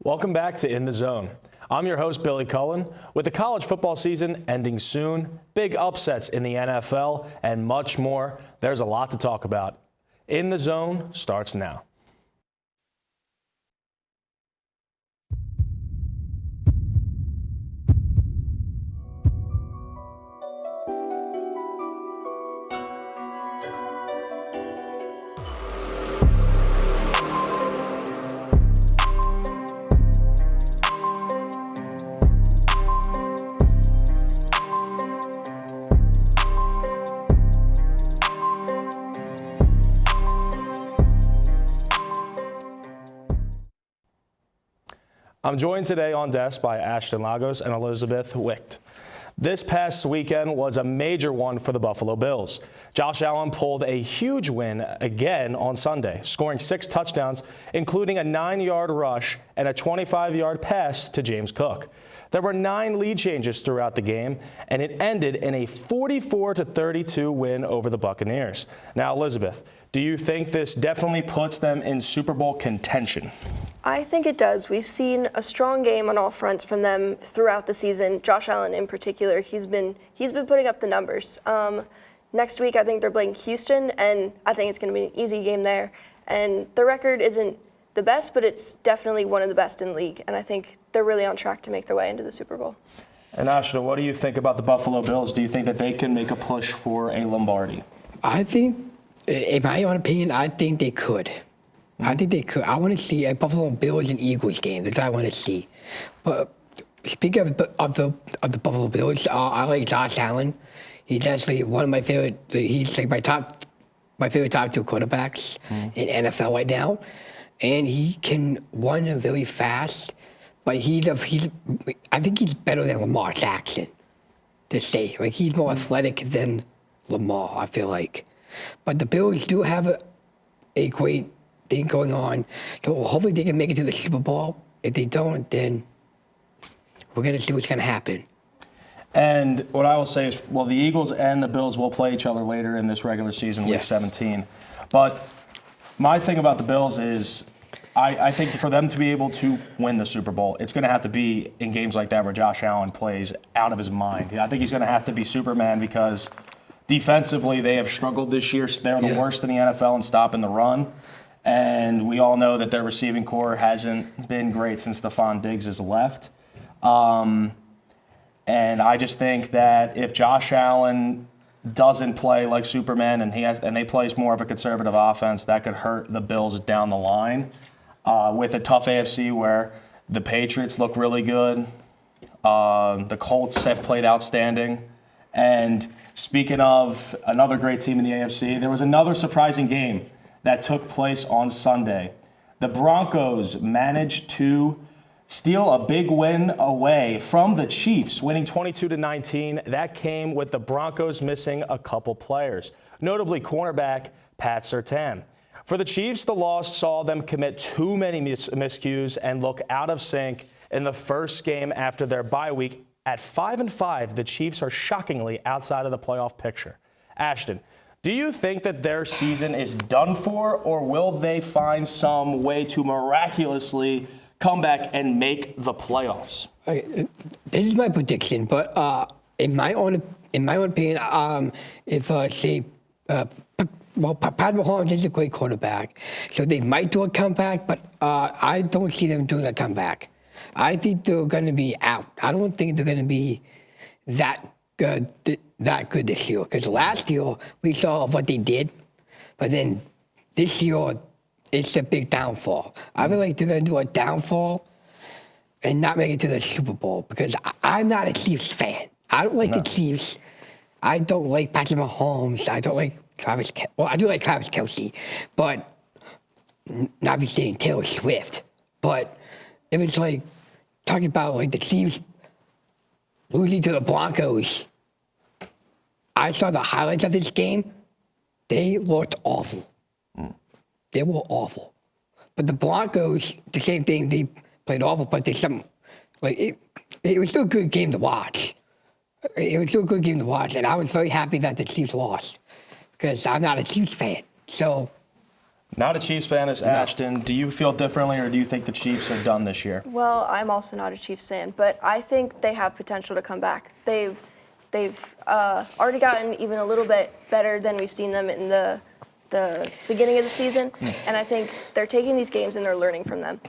Welcome back to In the Zone. I'm your host, Billy Cullen. With the college football season ending soon, big upsets in the NFL, and much more, there's a lot to talk about. In the Zone starts now. I'm joined today on desk by Ashton and Elizabeth Wicht. This past weekend was a major one for the Buffalo Bills. Josh Allen pulled a huge win again on Sunday, scoring 6 touchdowns, including a 9-yard rush and a 25-yard pass to James Cook. There were 9 lead changes throughout the game, and it ended in a 44-32 win over the Buccaneers. Now, Elizabeth, do you think this definitely puts them in Super Bowl contention? I think it does. We've seen a strong game on all fronts from them throughout the season. Josh Allen in particular, he's been putting up the numbers. Next week, I think they're playing Houston, and I think it's going to be an easy game there. And the record isn't the best, but it's definitely one of the best in the league. And I think they're really on track to make their way into the Super Bowl. And Ashton, what do you think about the Buffalo Bills? Do you think that they can make a push for a Lombardi? I think, in my own opinion, I think they could. I think they could. I want to see a Buffalo Bills and Eagles game. That's what I want to see. But speaking of the Buffalo Bills, I like Josh Allen. He's actually one of my favorite. He's like my favorite top 2 quarterbacks in NFL right now, and he can run very fast. But I think he's better than Lamar Jackson. To say, like, he's more athletic than Lamar, I feel like. But the Bills do have a great thing going on. So hopefully they can make it to the Super Bowl. If they don't, then we're going to see what's going to happen. And what I will say is, well, the Eagles and the Bills will play each other later in this regular season, Week 17. But my thing about the Bills is I think for them to be able to win the Super Bowl, it's going to have to be in games like that where Josh Allen plays out of his mind. I think he's going to have to be Superman because defensively they have struggled this year. They're the worst in the NFL in stopping the run. And we all know that their receiving core hasn't been great since Stephon Diggs has left. And I just think that if Josh Allen doesn't play like Superman and they play more of a conservative offense, that could hurt the Bills down the line. With a tough AFC where the Patriots look really good, the Colts have played outstanding. And speaking of another great team in the AFC, there was another surprising game that took place on Sunday. The Broncos managed to steal a big win away from the Chiefs, winning 22-19. That came with the Broncos missing a couple players, notably cornerback Pat Surtain. For the Chiefs, the loss saw them commit too many miscues and look out of sync in the first game after their bye week. At 5-5, the Chiefs are shockingly outside of the playoff picture. Ashton, do you think that their season is done for, or will they find some way to miraculously come back and make the playoffs? Okay, this is my prediction, but in my own opinion, if Pat Mahomes is a great quarterback, so they might do a comeback, but I don't see them doing a comeback. I think they're going to be out. I don't think they're going to be that good this year. Because last year, we saw what they did. But then this year, it's a big downfall. I feel like they're going to do a downfall and not make it to the Super Bowl. Because I'm not a Chiefs fan. I don't like the Chiefs. I don't like Patrick Mahomes. I don't like Travis Kelce. Well, I do like Travis Kelce. But not be saying Taylor Swift. But if it's like talking about like the Chiefs losing to the Broncos, I saw the highlights of this game. They looked awful. They were awful. But the Broncos, the same thing. They played awful, but they it was still a good game to watch. It was still a good game to watch, and I was very happy that the Chiefs lost because I'm not a Chiefs fan. So Not a Chiefs fan as Ashton. Do you feel differently, or do you think the Chiefs are done this year? Well, I'm also not a Chiefs fan, but I think they have potential to come back. They've already gotten even a little bit better than we've seen them in the beginning of the season, and I think they're taking these games and they're learning from them.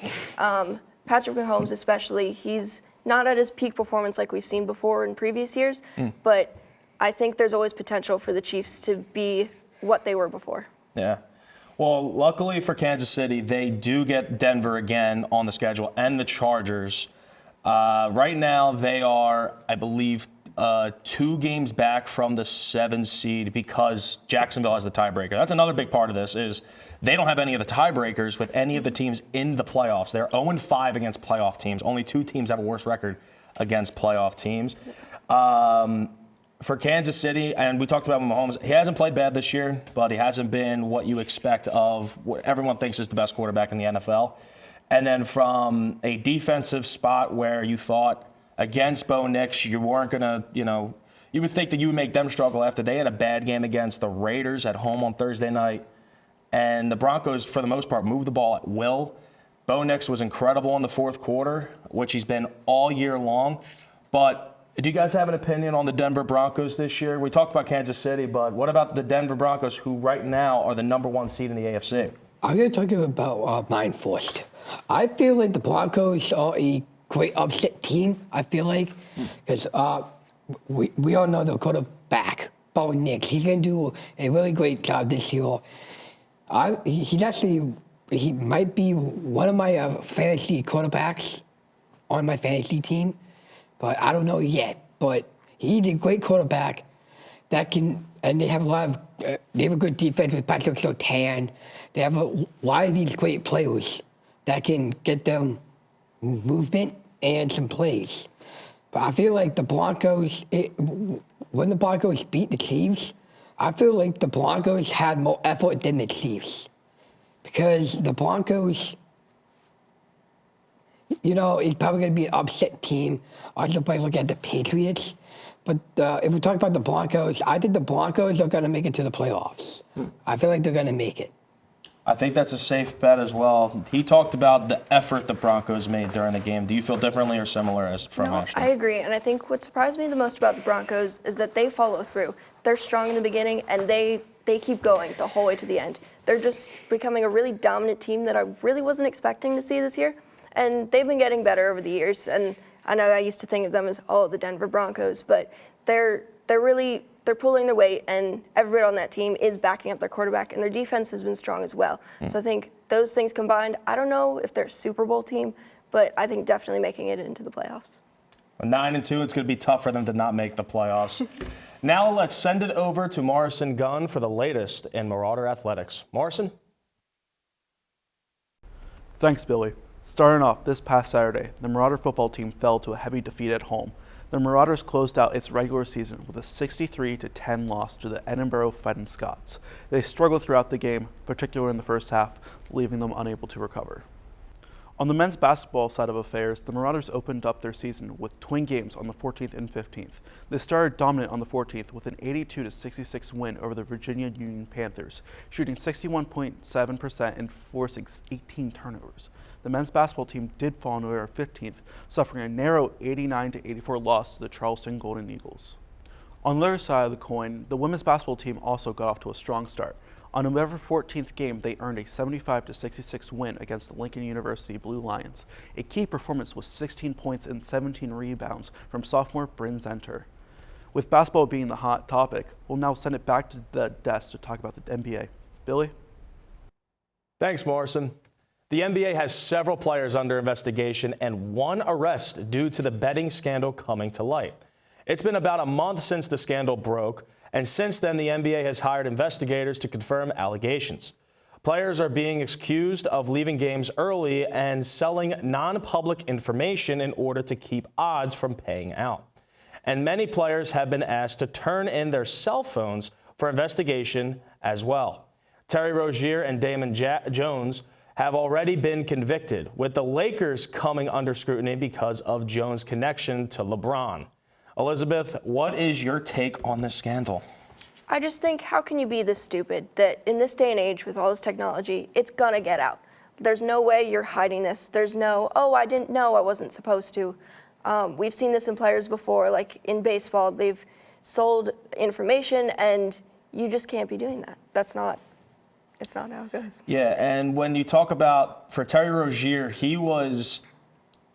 Patrick Mahomes especially, he's not at his peak performance like we've seen before in previous years, but I think there's always potential for the Chiefs to be what they were before. Yeah. Well, luckily for Kansas City, they do get Denver again on the schedule and the Chargers. Right now, they are, I believe, 2 games back from the 7 seed because Jacksonville has the tiebreaker. That's another big part of this is they don't have any of the tiebreakers with any of the teams in the playoffs. They're 0-5 against playoff teams. Only 2 teams have a worse record against playoff teams. For Kansas City, and we talked about Mahomes, he hasn't played bad this year, but he hasn't been what you expect of what everyone thinks is the best quarterback in the NFL. And then from a defensive spot where you thought against Bo Nix, you weren't going to, you would think that you would make them struggle after they had a bad game against the Raiders at home on Thursday night. And the Broncos, for the most part, moved the ball at will. Bo Nix was incredible in the fourth quarter, which he's been all year long. But do you guys have an opinion on the Denver Broncos this year? We talked about Kansas City, but what about the Denver Broncos, who right now are the #1 seed in the AFC? I'm going to talk about mine first. I feel like the Broncos are a great upset team, I feel like, because we all know the quarterback, Bo Nix. He's going to do a really great job this year. He might be one of my fantasy quarterbacks on my fantasy team. But I don't know yet. But he's a great quarterback that can, and they have a good defense with Patrick Surtain. They have a lot of these great players that can get them movement and some plays. But I feel like the Broncos, when the Broncos beat the Chiefs, I feel like the Broncos had more effort than the Chiefs. Because the Broncos, it's probably going to be an upset team. Also, probably look at the Patriots. But if we talk about the Broncos, I think the Broncos are going to make it to the playoffs. I feel like they're going to make it. I think that's a safe bet as well. He talked about the effort the Broncos made during the game. Do you feel differently or similar as from Ashton? I agree, and I think what surprised me the most about the Broncos is that they follow through. They're strong in the beginning, and they keep going the whole way to the end. They're just becoming a really dominant team that I really wasn't expecting to see this year. And they've been getting better over the years. And I know I used to think of them as, the Denver Broncos, but they're pulling their weight, and everybody on that team is backing up their quarterback, and their defense has been strong as well. So I think those things combined, I don't know if they're a Super Bowl team, but I think definitely making it into the playoffs. 9-2, it's going to be tough for them to not make the playoffs. Now let's send it over to Morrison Gunn for the latest in Marauder Athletics. Morrison? Thanks, Billy. Starting off this past Saturday, the Marauder football team fell to a heavy defeat at home. The Marauders closed out its regular season with a 63-10 loss to the Edinburgh Fighting Scots. They struggled throughout the game, particularly in the first half, leaving them unable to recover. On the men's basketball side of affairs, the Marauders opened up their season with twin games on the 14th and 15th. They started dominant on the 14th with an 82-66 win over the Virginia Union Panthers, shooting 61.7% and forcing 18 turnovers. The men's basketball team did fall on November 15th, suffering a narrow 89-84 loss to the Charleston Golden Eagles. On the other side of the coin, the women's basketball team also got off to a strong start. On November 14th game, they earned a 75-66 win against the Lincoln University Blue Lions. A key performance was 16 points and 17 rebounds from sophomore Bryn Zenter. With basketball being the hot topic, we'll now send it back to the desk to talk about the NBA. Billy? Thanks, Morrison. The NBA has several players under investigation and one arrest due to the betting scandal coming to light. It's been about a month since the scandal broke, and since then the NBA has hired investigators to confirm allegations. Players are being accused of leaving games early and selling non-public information in order to keep odds from paying out. And many players have been asked to turn in their cell phones for investigation as well. Terry Rozier and Damon Jones have already been convicted, with the Lakers coming under scrutiny because of Jones' connection to LeBron. Elizabeth, what is your take on this scandal? I just think, how can you be this stupid that in this day and age with all this technology, it's gonna get out. There's no way you're hiding this. There's no, oh, I didn't know, I wasn't supposed to. We've seen this in players before, like in baseball, they've sold information and you just can't be doing that. It's not how it goes. Yeah, and when you talk about, for Terry Rozier, he was,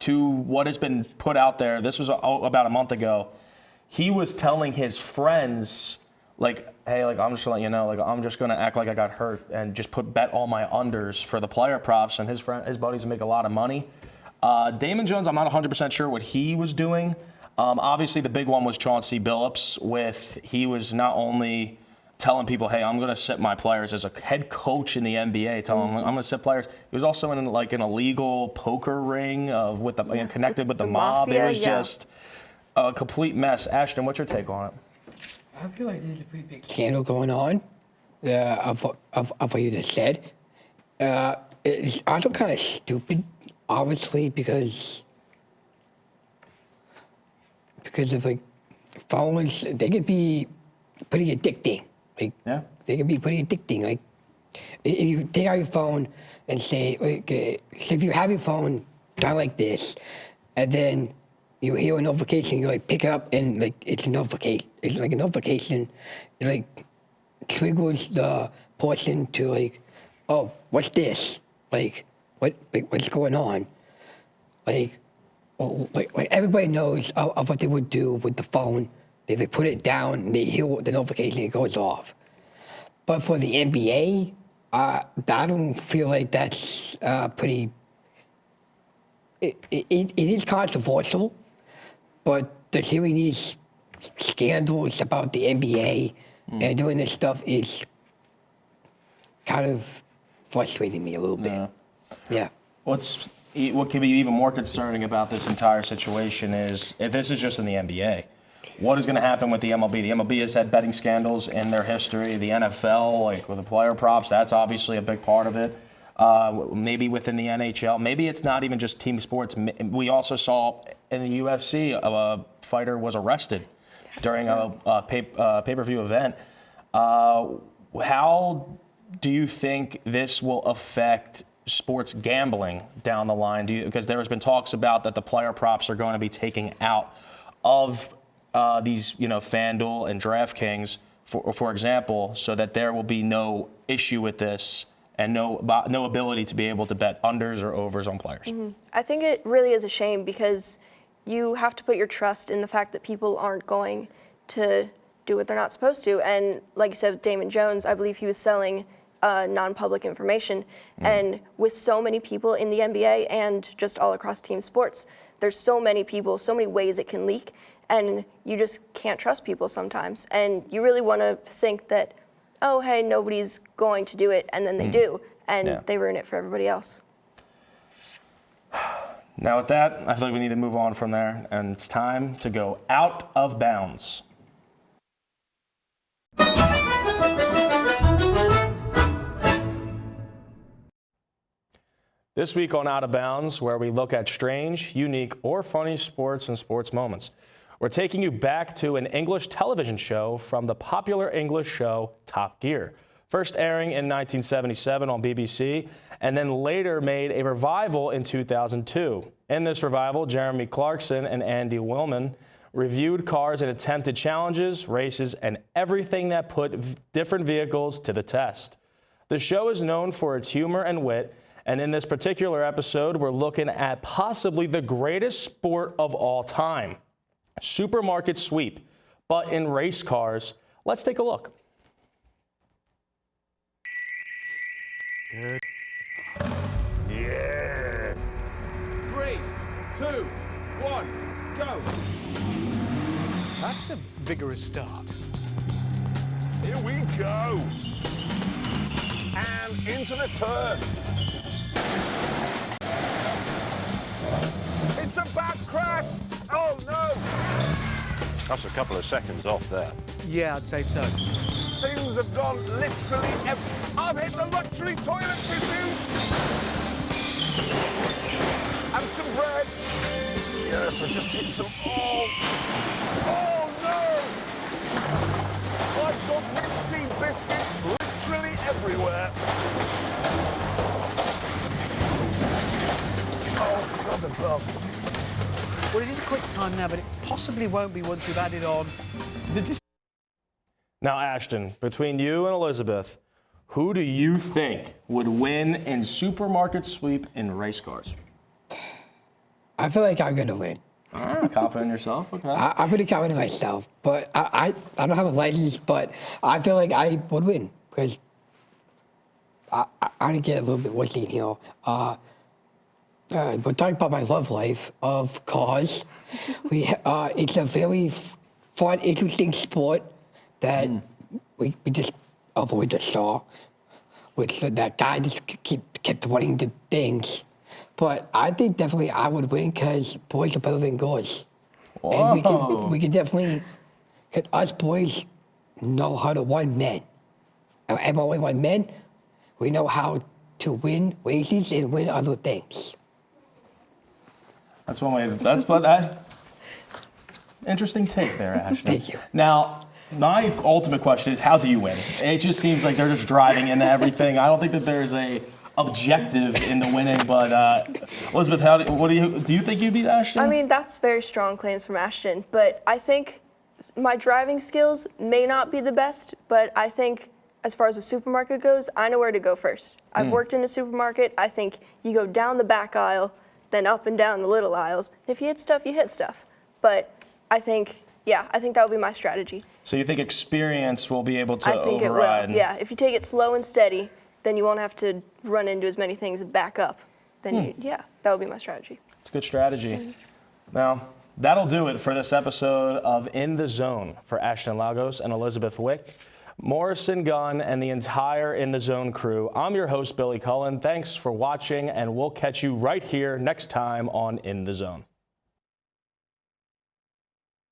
to what has been put out there, this was about a month ago, he was telling his friends, like, hey, like, I'm just gonna let you know, like, I'm just gonna act like I got hurt and just bet all my unders for the player props, and his buddies make a lot of money. Damon Jones, I'm not 100% sure what he was doing. Obviously, the big one was Chauncey Billups, he was not only telling people, hey, I'm going to sit my players as a head coach in the NBA, telling them I'm going to sit players. He was also in like an illegal poker ring connected with the mob. Mafia, it was just a complete mess. Ashton, what's your take on it? I feel like there's a pretty big scandal going on of what you just said. It's also kind of stupid, obviously, because of like phones. They could be pretty addicting. Like, yeah. They can be pretty addicting. Like, if you take out your phone and say, like, so if you have your phone done like this, and then you hear a notification, you like pick it up and like it's a notification. It's like a notification. It like triggers the person to like, oh, what's this? Like what's going on? Like everybody knows of what they would do with the phone. They put it down, they hear the notification, it goes off. But for the NBA, I don't feel like that's pretty. It is controversial, but there's hearing these scandals about the NBA and doing this stuff is kind of frustrating me a little bit. Yeah. What can be even more concerning about this entire situation is if this is just in the NBA. What is going to happen with the MLB? The MLB has had betting scandals in their history. The NFL, like with the player props, that's obviously a big part of it. Maybe within the NHL. Maybe it's not even just team sports. We also saw in the UFC a fighter was arrested during a pay-per-view event. How do you think this will affect sports gambling down the line? Because there has been talks about that the player props are going to be taken out of these, FanDuel and DraftKings, for example, so that there will be no issue with this and no ability to be able to bet unders or overs on players. Mm-hmm. I think it really is a shame because you have to put your trust in the fact that people aren't going to do what they're not supposed to. And like you said, with Damon Jones, I believe he was selling non-public information. And with so many people in the NBA and just all across team sports, there's so many people, so many ways it can leak. And you just can't trust people sometimes. And you really want to think that, oh, hey, nobody's going to do it, and then they do, and they ruin it for everybody else. Now with that, I feel like we need to move on from there, and it's time to go out of bounds. This week on Out of Bounds, where we look at strange, unique, or funny sports and sports moments. We're taking you back to an English television show from the popular English show Top Gear. First airing in 1977 on BBC, and then later made a revival in 2002. In this revival, Jeremy Clarkson and Andy Willman reviewed cars and attempted challenges, races, and everything that put different vehicles to the test. The show is known for its humor and wit, and in this particular episode, we're looking at possibly the greatest sport of all time. Supermarket sweep, but in race cars. Let's take a look. Good. Yes. 3, 2, 1, go. That's a vigorous start. Here we go. And into the turn. It's a back crash. Oh, no! That's a couple of seconds off there. Yeah, I'd say so. Things have gone literally I've hit the luxury toilet tissue! And some bread. Yes, I just hit some... Oh! Oh, no! I've got everywhere. Oh, God above. Well, it is a quick time now, but it possibly won't be once we've added on. Now, Ashton, between you and Elizabeth, who do you think would win in supermarket sweep in race cars? I feel like I'm going to win. Confident in yourself? Okay. I'm pretty confident in myself, but I don't have a license, but I feel like I would win because I didn't get a little bit what's in here. But talking about my love life of cars, it's a very fun, interesting sport that we just avoid the saw, which that guy just kept winning the things. But I think definitely I would win because boys are better than girls. Whoa. And we can definitely, because us boys know how to win men. And when we win men, we know how to win races and win other things. That's one way. That's what that. Interesting take there, Ashton. Thank you. Now, my ultimate question is, how do you win? It just seems like they're just driving into everything. I don't think that there's a objective in the winning. But Elizabeth, do you think you'd beat Ashton? I mean, that's very strong claims from Ashton, but I think my driving skills may not be the best, but I think as far as the supermarket goes, I know where to go first. I've worked in a supermarket. I think you go down the back aisle, then up and down the little aisles. If you hit stuff, you hit stuff. But I think that would be my strategy. So you think experience will be able to I think override? it will. Yeah, if you take it slow and steady, then you won't have to run into as many things and back up. Then that would be my strategy. It's a good strategy. Now, that'll do it for this episode of In the Zone for Ashton Lagos and Elizabeth Wicht, Morrison, Gunn, and the entire In the Zone crew. I'm your host, Billy Cullen. Thanks for watching, and we'll catch you right here next time on In the Zone.